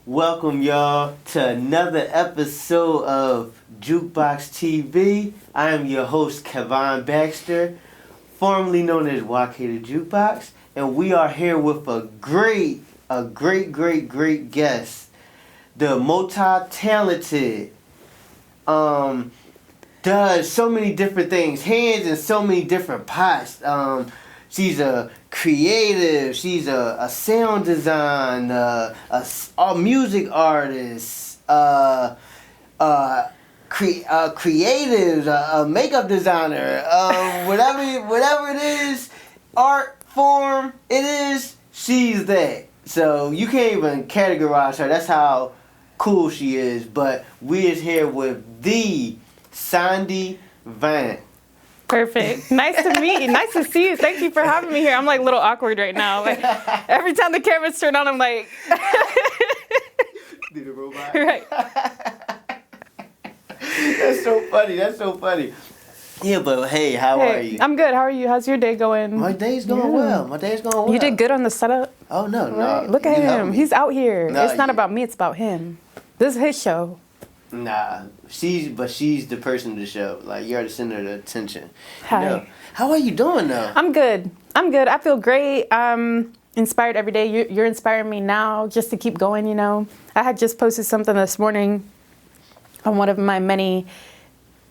Welcome y'all to another episode of Jukeboxx TV. I am your host Kevon Baxter, formerly known as YK the Jukebox, and we are here with a great guest, the multi-talented, does so many different things, hands in so many different pots. She's a creative. She's a sound design, a music artist, creative, a makeup designer, whatever it is, art form it is. She's that. So you can't even categorize her. That's how cool she is. But we is here with the Sandi Vant. Perfect. Nice to meet you. Nice to see you. Thank you for having me here. I'm like a little awkward right now. Like every time the cameras turn on, I'm like, Did a robot? right. That's so funny. That's so funny. Yeah, but hey, how are you? I'm good. How are you? How's your day going? My day's going well. My day's going well. You did good on the setup. Oh no, Right. no. Look at him. He's out here. No, it's not about me. It's about him. This is his show. Nah, she's the person of the show. Like, you're the center of the attention. Hi. No. How are you doing though? I'm good. I feel great. I'm inspired every day. You're inspiring me now just to keep going, you know. I had just posted something this morning on one of my many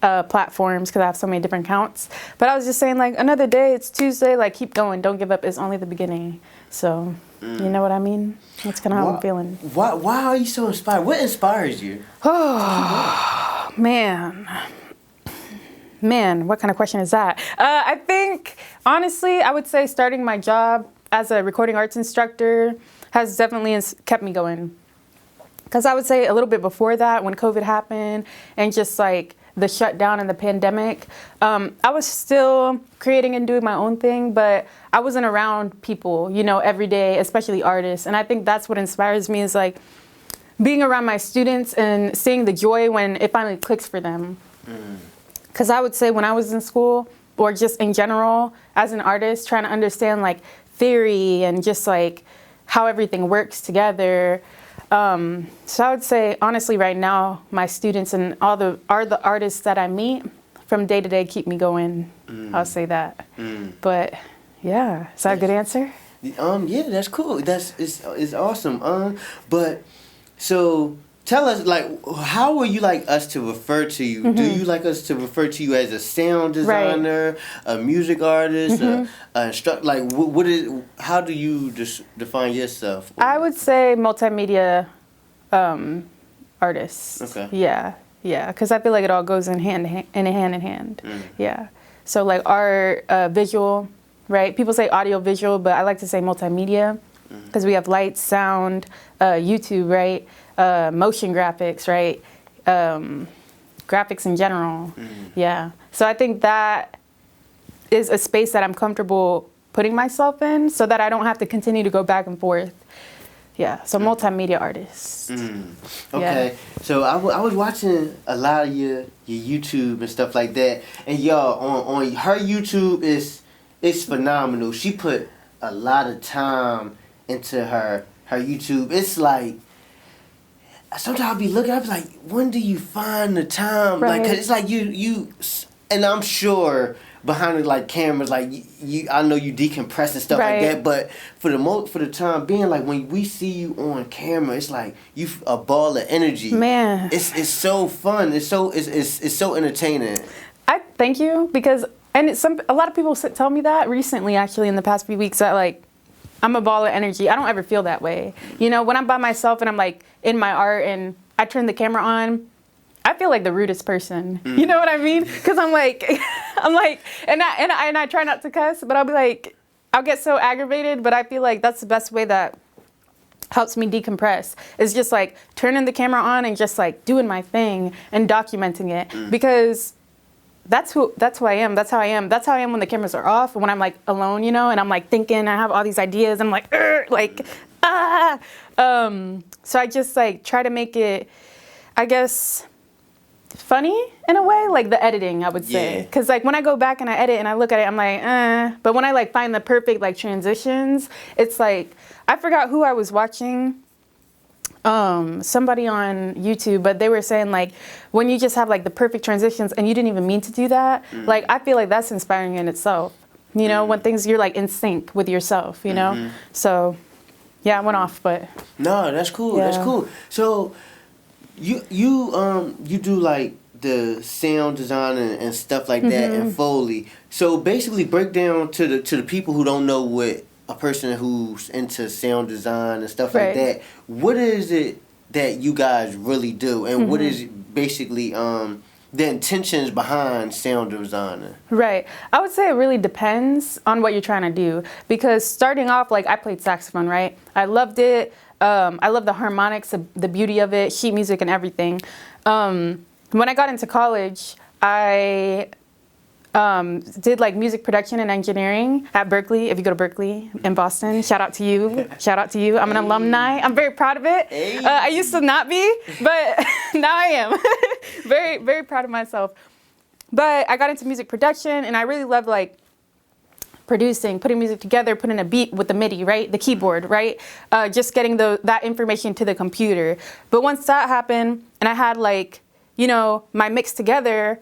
platforms because I have so many different accounts. But I was just saying, like, another day, it's Tuesday, like, keep going. Don't give up. It's only the beginning. So, you know what I mean? That's kind of how I'm feeling. Why are you so inspired? What inspires you? Oh, man, what kind of question is that? I think, honestly, I would say starting my job as a recording arts instructor has definitely kept me going. Because I would say a little bit before that, when COVID happened and just like the shutdown and the pandemic, I was still creating and doing my own thing, but I wasn't around people, you know, every day, especially artists. And I think that's what inspires me is like being around my students and seeing the joy when it finally clicks for them. Because I would say when I was in school or just in general as an artist, trying to understand like theory and just like how everything works together. So I would say, honestly, right now, my students and all the artists that I meet from day to day keep me going. I'll say that. But yeah, is that a good answer? Yeah, that's cool. It's awesome. But so tell us, like, how would you like us to refer to you? Do you like us to refer to you as a sound designer, a music artist, a instructor? Like, how do you define yourself? I would say multimedia artists. Okay. Yeah, because I feel like it all goes in hand. Yeah. So like art, visual, right? People say audio visual, but I like to say multimedia because we have lights, sound, YouTube, right? Motion graphics, right? Graphics in general. Yeah. So I think that is a space that I'm comfortable putting myself in so that I don't have to continue to go back and forth. Yeah. So multimedia artists. Okay. Yeah. So I was watching a lot of your YouTube and stuff like that. And y'all, on her YouTube it's phenomenal. She put a lot of time into her YouTube. It's like, sometimes I'll be looking, I'll be like, when do you find the time? Right. Like, 'cause it's like you, and I'm sure behind the like cameras, like I know you decompress and stuff like that. But for the time being, like when we see you on camera, it's like you a ball of energy. Man, it's so fun. It's so entertaining. I thank you because a lot of people tell me that recently, actually, in the past few weeks, that like I'm a ball of energy. I don't ever feel that way. You know, when I'm by myself and I'm like in my art and I turn the camera on, I feel like the rudest person. You know what I mean? Because I'm like, and I try not to cuss, but I'll be like, I'll get so aggravated, but I feel like that's the best way that helps me decompress is just like turning the camera on and just like doing my thing and documenting it because that's who I am. That's how I am. That's how I am when the cameras are off and when I'm like alone, you know, and I'm like thinking, I have all these ideas. I'm like, so I just like try to make it, I guess, funny in a way, like the editing, I would say. Because like when I go back and I edit and I look at it, I'm like, But when I like find the perfect like transitions, it's like, I forgot who I was watching somebody on YouTube, but they were saying like when you just have like the perfect transitions and you didn't even mean to do that, like I feel like that's inspiring in itself. You know, when things you're like in sync with yourself, you know? So yeah, I went off, but no, that's cool. Yeah. That's cool. So you do like the sound design and stuff like that and Foley. So basically break down to the people who don't know what a person who's into sound design and stuff like that, what is it that you guys really do, and what is basically the intentions behind sound designer? Right. I would say it really depends on what you're trying to do, because starting off, like I played saxophone, right? I loved it. I love the harmonics, the beauty of it, sheet music and everything. When I got into college, I did like music production and engineering at Berkeley. If you go to Berkeley in Boston, shout out to you. Shout out to you. I'm an alumni. I'm very proud of it. I used to not be, but now I am. Very, very proud of myself. But I got into music production, and I really love like producing, putting music together, putting a beat with the MIDI, right? The keyboard, right? Just getting that information to the computer. But once that happened, and I had like, you know, my mix together,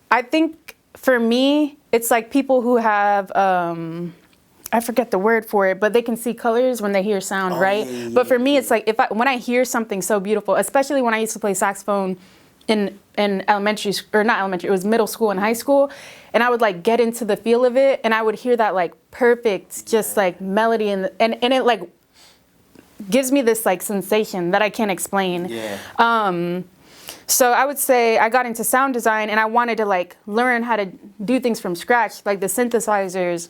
I think for me, it's like people who have, I forget the word for it, but they can see colors when they hear sound, right? Yeah. But for me, it's like when I hear something so beautiful, especially when I used to play saxophone in elementary, or not elementary, it was middle school and high school, and I would like get into the feel of it, and I would hear that like perfect, just like melody, and it like gives me this like sensation that I can't explain. Yeah. So I would say I got into sound design, and I wanted to like learn how to do things from scratch, like the synthesizers,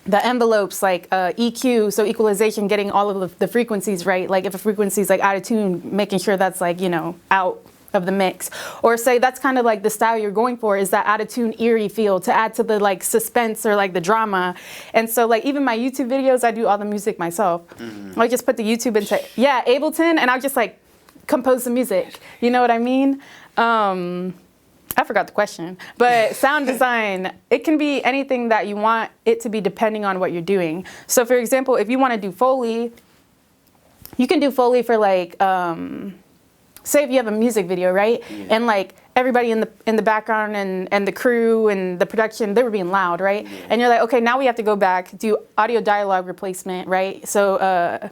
the envelopes, like EQ, so equalization, getting all of the frequencies right. Like if a frequency is like out of tune, making sure that's like, you know, out of the mix. Or say that's kind of like the style you're going for, is that out of tune eerie feel to add to the like suspense or like the drama. And so like even my YouTube videos, I do all the music myself. I just put the YouTube into, Ableton, and I'll just like compose the music. You know what I mean? I forgot the question, but sound design, it can be anything that you want it to be depending on what you're doing. So for example, if you want to do Foley, you can do Foley for like, say if you have a music video, right? Yeah. And like everybody in the background and the crew and the production, they were being loud, right? Yeah. And you're like, okay, now we have to go back, do audio dialogue replacement, right? So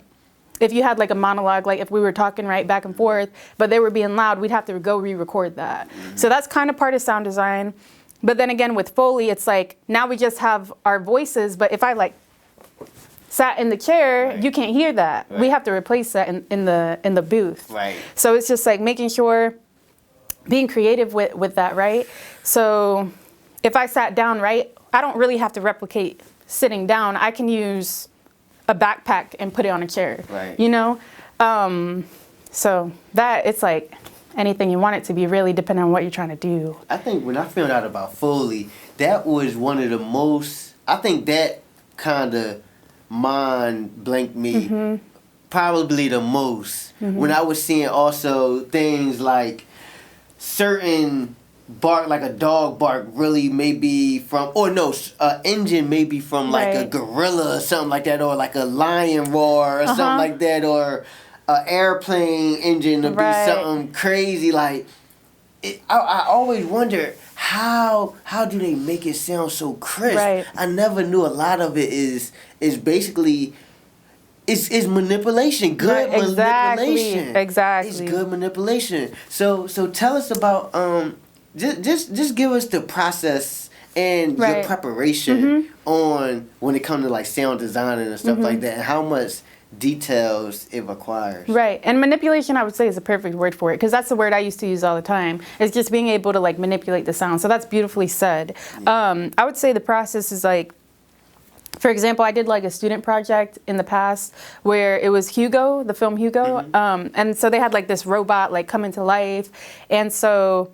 if you had like a monologue, like if we were talking right back and forth, but they were being loud, we'd have to go re-record that. So that's kind of part of sound design. But then again, with Foley, it's like, now we just have our voices, but if I like sat in the chair, you can't hear that. We have to replace that in the booth. Right. So it's just like making sure, being creative with that, right? So if I sat down, right, I don't really have to replicate sitting down. I can use a backpack and put it on a chair, right? You know? So that, it's like anything you want it to be, really depending on what you're trying to do. I think when I found out about Foley, that was one of the most, I think that kind of mind blanked me probably the most, when I was seeing also things like certain bark, like a dog bark really may be from, or no, engine may be from like a gorilla or something like that, or like a lion roar or something like that, or an airplane engine to be something crazy. Like I always wonder how do they make it sound so crisp? I never knew a lot of it is basically is manipulation, good manipulation. Exactly. It's good manipulation. So tell us about just give us the process and your preparation on when it comes to like sound designing and stuff like that, and how much details it requires. Right. And manipulation, I would say, is a perfect word for it, because that's the word I used to use all the time. It's just being able to like manipulate the sound. So that's beautifully said. I would say the process is like, for example, I did like a student project in the past where it was Hugo, the film Hugo. And so they had like this robot like come into life. And so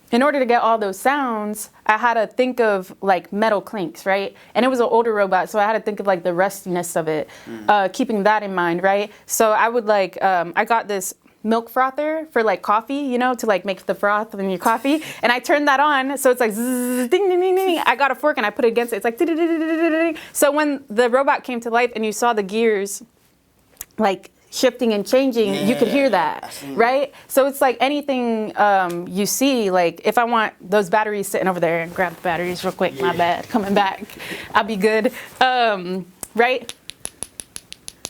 in order to get all those sounds, I had to think of like metal clinks, right? And it was an older robot, so I had to think of like the rustiness of it, keeping that in mind, right? So I would like, I got this milk frother for like coffee, you know, to like make the froth in your coffee. And I turned that on, so it's like zzz, ding, ding, ding, ding. I got a fork and I put it against it. It's like ding, ding, ding, ding, ding. So when the robot came to life and you saw the gears like shifting and changing, you could hear that, right? So it's like anything you see, like if I want those batteries sitting over there and grab the batteries real quick, my bad, coming back, I'll be good, right?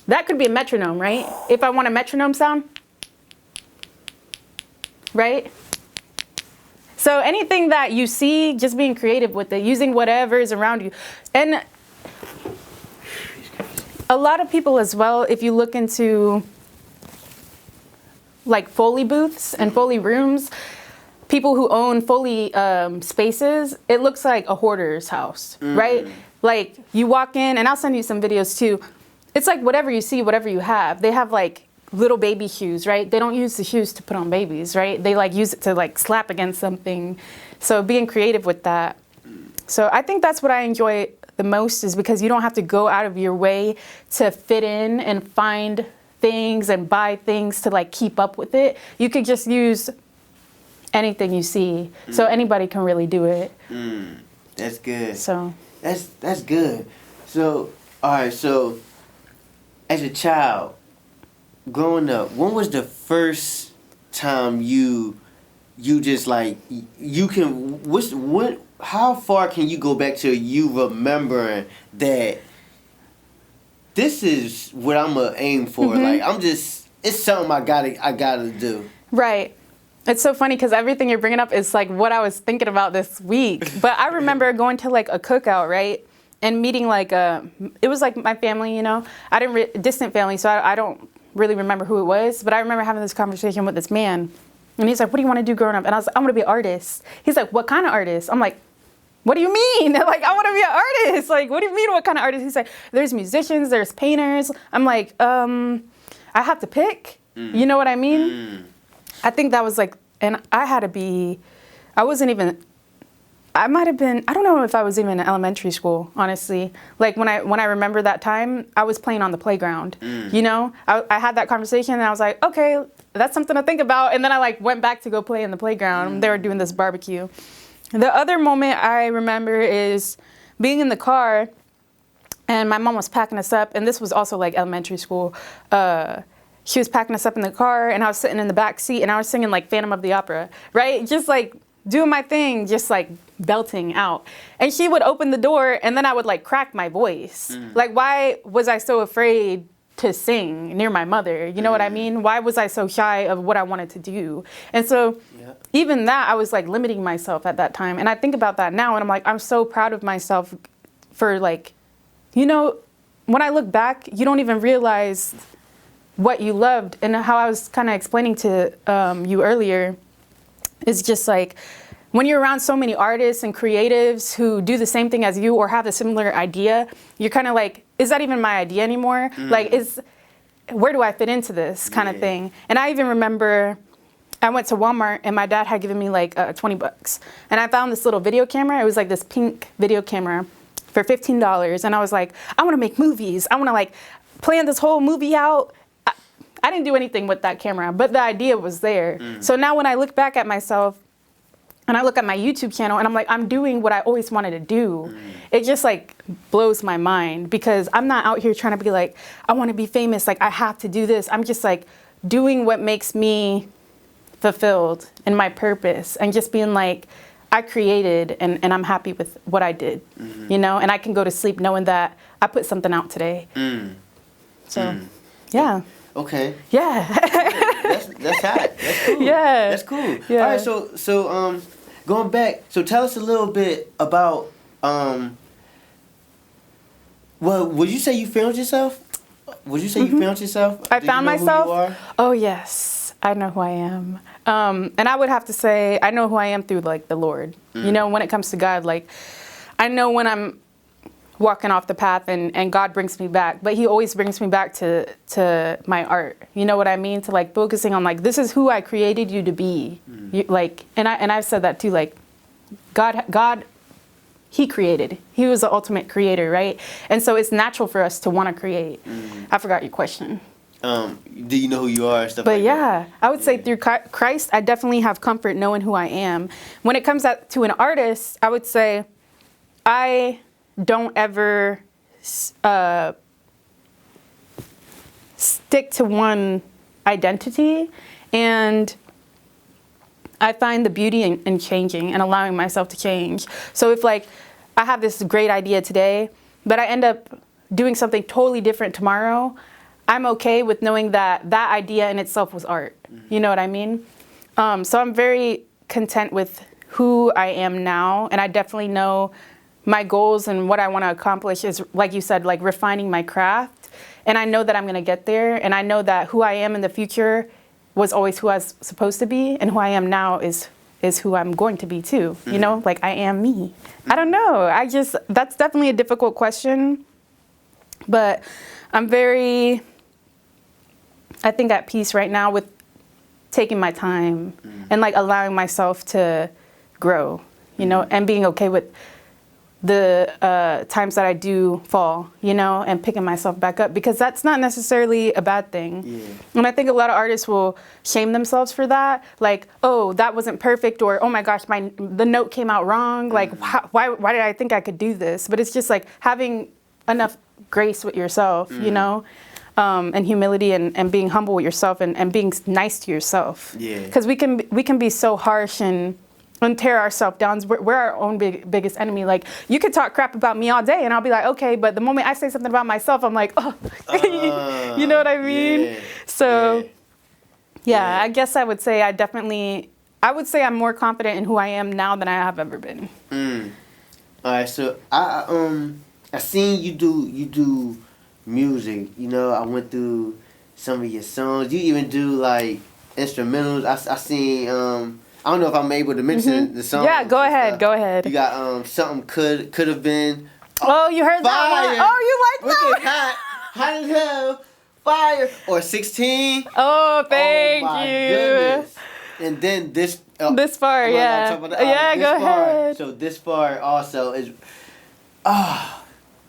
That could be a metronome, right? If I want a metronome sound, right? So anything that you see, just being creative with it, using whatever is around you. And a lot of people as well, if you look into like Foley booths and Foley rooms, people who own Foley spaces, it looks like a hoarder's house, right? Like you walk in, and I'll send you some videos too. It's like whatever you see, whatever you have. They have like little baby shoes, right? They don't use the shoes to put on babies, right? They like use it to like slap against something. So being creative with that. So I think that's what I enjoy the most, is because you don't have to go out of your way to fit in and find things and buy things to like keep up with it. You could just use anything you see. So anybody can really do it. That's good. So that's good. So all right, so as a child growing up, when was the first time you just like you can how far can you go back to you remembering that this is what I'm gonna aim for? Like it's something I gotta do. Right. It's so funny because everything you're bringing up is like what I was thinking about this week. But I remember going to like a cookout, right? And meeting like it was like my family, you know. I didn't distant family, so I don't really remember who it was. But I remember having this conversation with this man, and he's like, "What do you want to do growing up?" And I was like, "I want to be an artist." He's like, "What kind of artist?" I'm like, "What do you mean?" Like, I want to be an artist. Like, what do you mean, what kind of artist? He's like, "There's musicians, there's painters." I'm like, I have to pick. You know what I mean? I think that was like, and I had to be. I might have been, I don't know if I was even in elementary school, honestly. Like when I remember that time, I was playing on the playground, you know? I had that conversation and I was like, okay, that's something to think about. And then I like went back to go play in the playground. They were doing this barbecue. The other moment I remember is being in the car and my mom was packing us up. And this was also like elementary school. She was packing us up in the car and I was sitting in the back seat and I was singing like Phantom of the Opera, right? Just like doing my thing, just like belting out. And she would open the door and then I would like crack my voice. Like, why was I so afraid to sing near my mother? You know what I mean? Why was I so shy of what I wanted to do? And so even that, I was like limiting myself at that time. And I think about that now and I'm like, I'm so proud of myself for like, you know, when I look back, you don't even realize what you loved. And how I was kind of explaining to you earlier, it's just like when you're around so many artists and creatives who do the same thing as you or have a similar idea, you're kind of like, is that even my idea anymore? Like, where do I fit into this kind of thing? And I even remember I went to Walmart and my dad had given me like $20. And I found this little video camera. It was like this pink video camera for $15. And I was like, I want to make movies. I want to like plan this whole movie out. I didn't do anything with that camera, but the idea was there. So now when I look back at myself and I look at my YouTube channel and I'm like, I'm doing what I always wanted to do. It just like blows my mind because I'm not out here trying to be like, I want to be famous. Like I have to do this. I'm just like doing what makes me fulfilled in my purpose and just being like, I created and I'm happy with what I did, you know, and I can go to sleep knowing that I put something out today. So, yeah. Okay. Yeah. that's hot. That's cool. Yeah. That's cool. Yeah. All right. So going back. So tell us a little bit about Well, would you say you found yourself? Would you say you found yourself? I Do you found know myself. Who you are? Oh yes, I know who I am. And I would have to say I know who I am through like the Lord. You know, when it comes to God, like I know when I'm walking off the path and God brings me back, but he always brings me back to my art. You know what I mean? To like focusing on like, this is who I created you to be. You, like, and I've said that too, like God, he created, he was the ultimate creator. Right. And so it's natural for us to want to create. I forgot your question. Do you know who you are and stuff but like yeah, that? I would say through Christ, I definitely have comfort knowing who I am. When it comes to an artist, I would say I don't ever stick to one identity, and I find the beauty in changing and allowing myself to change. So if like I have this great idea today, but I end up doing something totally different tomorrow, I'm okay with knowing that that idea in itself was art. You know what I mean? So I'm very content with who I am now, and I definitely know my goals and what I want to accomplish is, like you said, like refining my craft. And I know that I'm going to get there, and I know that who I am in the future was always who I was supposed to be, and who I am now is who I'm going to be too. You know, like I am me. I don't know. That's definitely a difficult question, but I'm very, I think, at peace right now with taking my time and like allowing myself to grow, you know, and being okay with the times that I do fall, you know, and picking myself back up, because that's not necessarily a bad thing. Yeah. And I think a lot of artists will shame themselves for that. Like, oh, that wasn't perfect, or oh my gosh, the note came out wrong. Like, why did I think I could do this? But it's just like having enough grace with yourself, you know, and humility and being humble with yourself and being nice to yourself. Yeah. Because we can be so harsh and tear ourselves down. We're our own biggest enemy. Like, you could talk crap about me all day and I'll be like, okay, but the moment I say something about myself, I'm like, oh, you know what I mean? Yeah. So, yeah, I guess I would say I'm more confident in who I am now than I have ever been. All right, so I seen you do music. You know, I went through some of your songs. You even do like instrumentals. I seen I don't know if I'm able to mention the song. Yeah, go ahead. Go ahead. You got something could have been. Oh, you heard that one? Oh, you like that? Hot as hell. Fire or 16. Oh, thank you. Goodness. And then this part, yeah. Go ahead. So this part also is.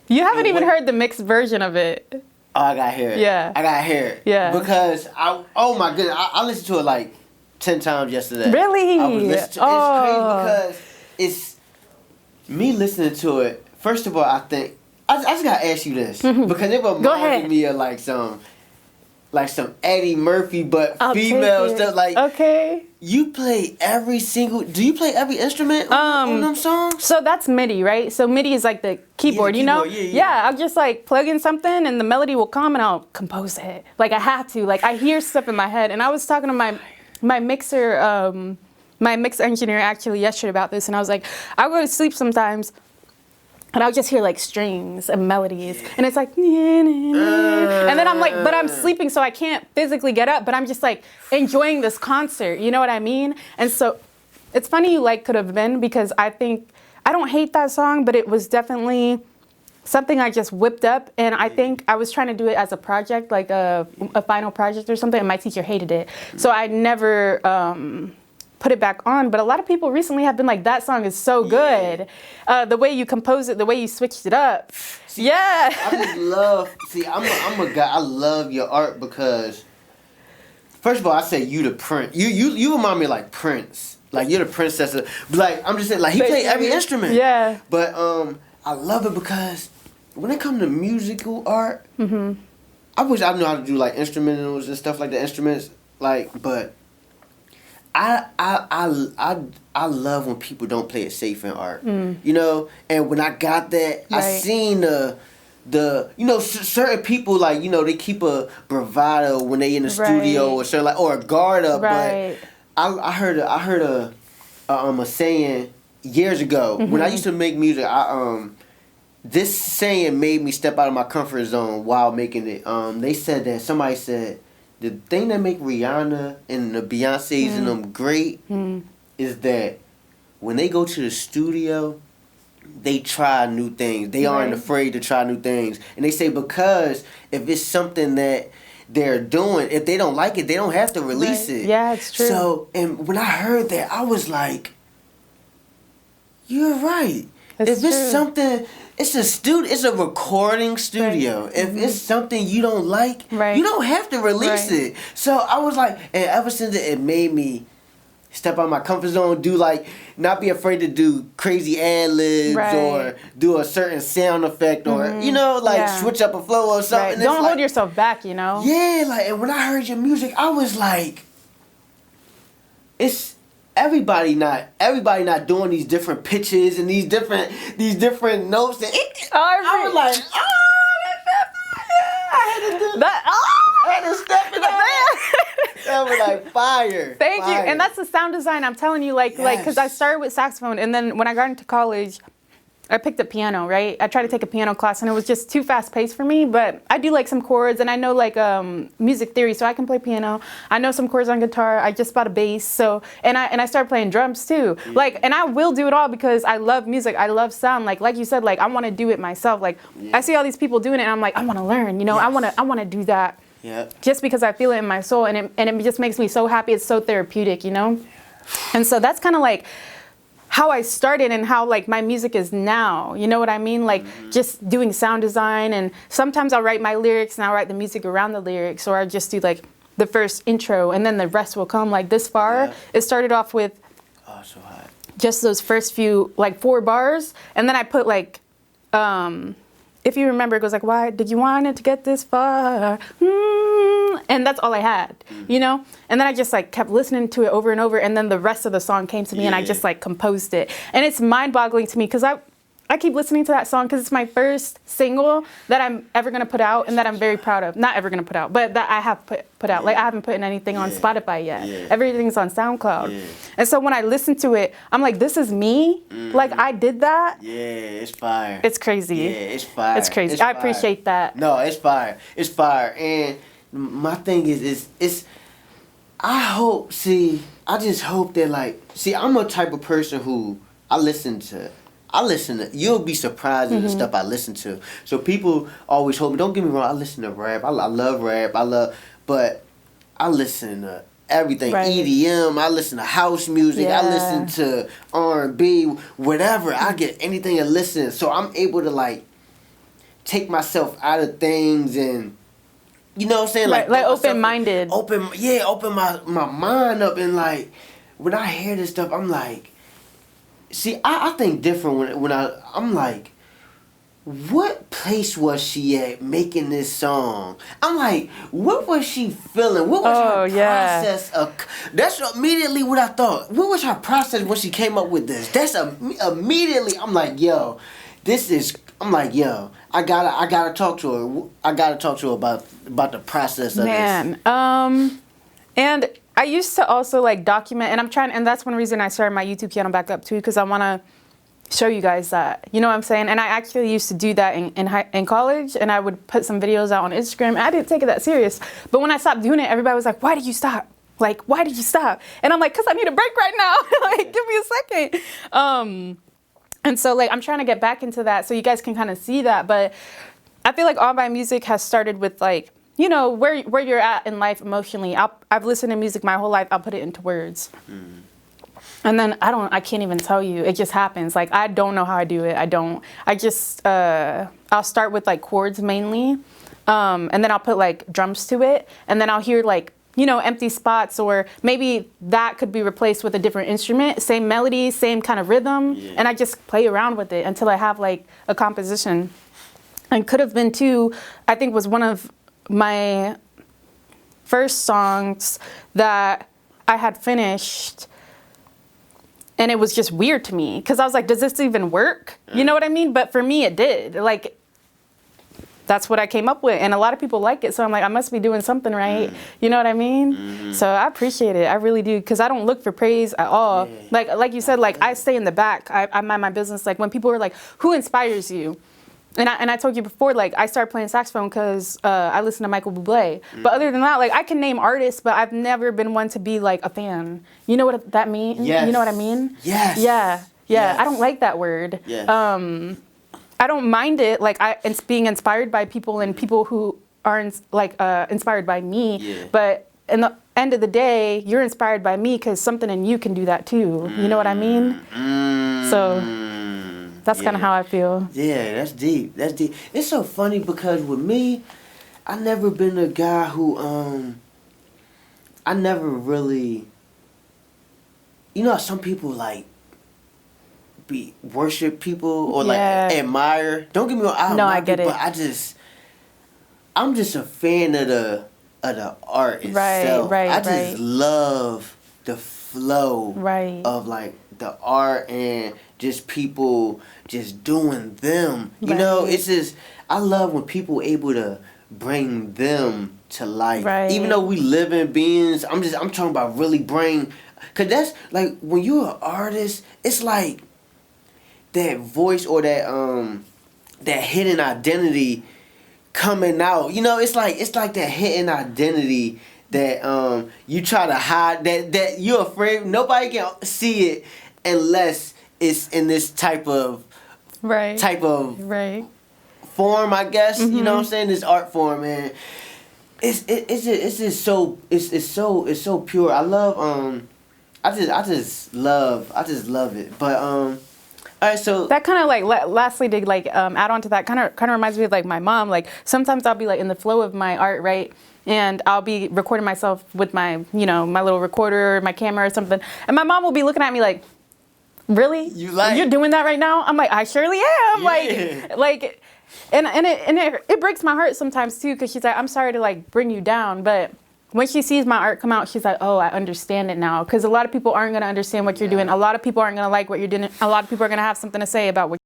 You haven't even heard the mixed version of it. Oh, I gotta hear it. Yeah. I gotta hear it. Yeah. Because oh my goodness, I listened to it like 10 times yesterday. Really? I was listening to it. It's crazy because it's me listening to it. First of all, I think I just gotta ask you this because it reminds me of like some Eddie Murphy but female stuff. Like, okay, you play do you play every instrument on them songs? So that's MIDI, right? So MIDI is like the keyboard, you know? Yeah, I'll just like plug in something and the melody will come and I'll compose it. Like, I have to. Like, I hear stuff in my head. And I was talking to my mixer, my mix engineer actually yesterday about this, and I was like, I'll go to sleep sometimes and I'll just hear like strings and melodies, and it's like, and then I'm like, but I'm sleeping, so I can't physically get up, but I'm just like enjoying this concert, you know what I mean? And so it's funny you like Could Have Been, because I think, I don't hate that song, but it was definitely something I just whipped up, and I think I was trying to do it as a project, like a final project or something, and my teacher hated it. So I never put it back on, but a lot of people recently have been like, that song is so good. The way you composed it, the way you switched it up. See, I just love, I'm a guy, I love your art because, first of all, I say you the Prince. You remind me of like Prince. Like, you're the princess of, like, I'm just saying, like, he played every instrument. Yeah. But I love it because when it comes to musical art, I wish I knew how to do like instrumentals and stuff like the instruments, like, but I love when people don't play it safe in art, you know. And when I got that, I seen the you know, certain people, like, you know, they keep a bravado when they in the studio or something, like, or a guard up. But I heard a saying years ago when I used to make music. This saying made me step out of my comfort zone while making it. They said that somebody said, the thing that make Rihanna and the Beyoncés and them great is that when they go to the studio, they try new things. They aren't afraid to try new things. And they say, because if it's something that they're doing, if they don't like it, they don't have to release it. Yeah, it's true. So, and when I heard that, I was like, you're right. If it's something, it's a recording studio. If it's something you don't like, you don't have to release it. So I was like, and ever since it made me step out of my comfort zone, do like, not be afraid to do crazy ad-libs or do a certain sound effect or, you know, like switch up a flow or something. Right. Don't hold yourself back, you know? Yeah, like, and when I heard your music, I was like, it's everybody not doing these different pitches and these different notes. And I was like, I had to do that. I had to step it up. That was like fire. Thank you. And that's the sound design. I'm telling you, like, because I started with saxophone, and then when I got into college, I picked up piano, right? I tried to take a piano class, and it was just too fast paced for me. But I do like some chords, and I know like music theory, so I can play piano. I know some chords on guitar. I just bought a bass, so and I started playing drums too. Yeah. Like, and I will do it all because I love music. I love sound. Like you said, like I want to do it myself. Like I see all these people doing it, and I'm like, I want to learn. You know, I want to do that. Yeah. Just because I feel it in my soul, and it just makes me so happy. It's so therapeutic, you know. And so that's kind of like how I started and how like my music is now, you know what I mean? Like just doing sound design, and sometimes I'll write my lyrics and I'll write the music around the lyrics, or I just do like the first intro and then the rest will come. Like this far, it started off with so hot. Just those first few like 4 bars, and then I put like, if you remember, it goes like, why did you want it to get this far? And that's all I had, you know? And then I just like kept listening to it over and over, and then the rest of the song came to me and I just like composed it. And it's mind-boggling to me because I keep listening to that song because it's my first single that I'm ever going to put out and that I'm very proud of. Not ever going to put out, but that I have put out. Like I haven't put in anything on Spotify yet. Everything's on SoundCloud. And so when I listen to it, I'm like, this is me. Like I did that. Yeah, it's fire. It's crazy. Yeah, it's fire. It's crazy. I appreciate that. No, it's fire. It's fire. And my thing is I just hope that like, see, I'm a type of person who I listen to, you'll be surprised at the stuff I listen to. So people always hope me, don't get me wrong, I listen to rap. I love rap. But I listen to everything. EDM, I listen to house music. I listen to R&B, whatever. I get anything to listen. So I'm able to like take myself out of things and, you know what I'm saying? Like open-minded. Open my mind up, and like when I hear this stuff, I'm like, see, I think different when I'm like, what place was she at making this song? I'm like, what was she feeling? What was her process of? That's immediately what I thought. What was her process when she came up with this? That's immediately. I'm like, yo, this is. I'm like, yo, I gotta talk to her. I gotta talk to her about the process of this. And I used to also like document, and that's one reason I started my YouTube channel back up too, because I want to show you guys that, you know what I'm saying? And I actually used to do that in college, and I would put some videos out on Instagram. I didn't take it that serious, but when I stopped doing it, everybody was like, why did you stop? Like, why did you stop? And I'm like, because I need a break right now. Like, give me a second. And so like I'm trying to get back into that so you guys can kind of see that. But I feel like all my music has started with like, you know, where you're at in life emotionally. I've listened to music my whole life. I'll put it into words. And then I can't even tell you. It just happens. Like I don't know how I do it. I'll start with like chords mainly. And then I'll put like drums to it. And then I'll hear like, you know, empty spots, or maybe that could be replaced with a different instrument, same melody, same kind of rhythm, and I just play around with it until I have like a composition. And Could Have Been Too, I think, was one of my first songs that I had finished, and it was just weird to me because I was like, does this even work? You know what I mean? But for me, it did. Like, that's what I came up with, and a lot of people like it, so I'm like, I must be doing something right. You know what I mean? So I appreciate it. I really do, because I don't look for praise at all. Like you said, like I stay in the back. I mind my business. Like when people are like, who inspires you? And I told you before, like I started playing saxophone because I listen to Michael Bublé. But other than that, like I can name artists, but I've never been one to be like a fan. You know what that means? Yes. You know what I mean? Yes. Yeah. Yes. I don't like that word. Yes. I don't mind it, like it's being inspired by people and people who are inspired by me. But in the end of the day, you're inspired by me because something in you can do that too. You know what I mean? So that's kind of how I feel. Yeah, that's deep. That's deep. It's so funny because with me, I never been a guy who I never really you know how some people like be worship people or Yeah. like admire. Don't get me wrong, I No, admire I get people, it. but I'm just a fan of the art itself. right, I just right. love the flow Right. of like the art and just people just doing them. You know, Right. it's just I love when people able to bring them to life. Right. Even though we live in beings, I'm talking about really bring, cause that's like when you're an artist, it's like that voice or that hidden identity coming out. You know, it's like that hidden identity that you try to hide, that you're afraid nobody can see it unless it's in this type of Right. Right. form, I guess. You know what I'm saying? This art form, and it's just so it's so pure. I love I just love it. But all right, so That kind of like, lastly, to like add on to that, kind of reminds me of like my mom. Like sometimes I'll be like in the flow of my art, right? And I'll be recording myself with my, you know, my little recorder, my camera or something. And my mom will be looking at me like, really? You're doing that right now? I'm like, I surely am. Yeah. Like, and it breaks my heart sometimes too, because she's like, I'm sorry to like bring you down, but when she sees my art come out, she's like, oh, I understand it now. Because a lot of people aren't going to understand what you're doing. A lot of people aren't going to like what you're doing. A lot of people are going to have something to say about what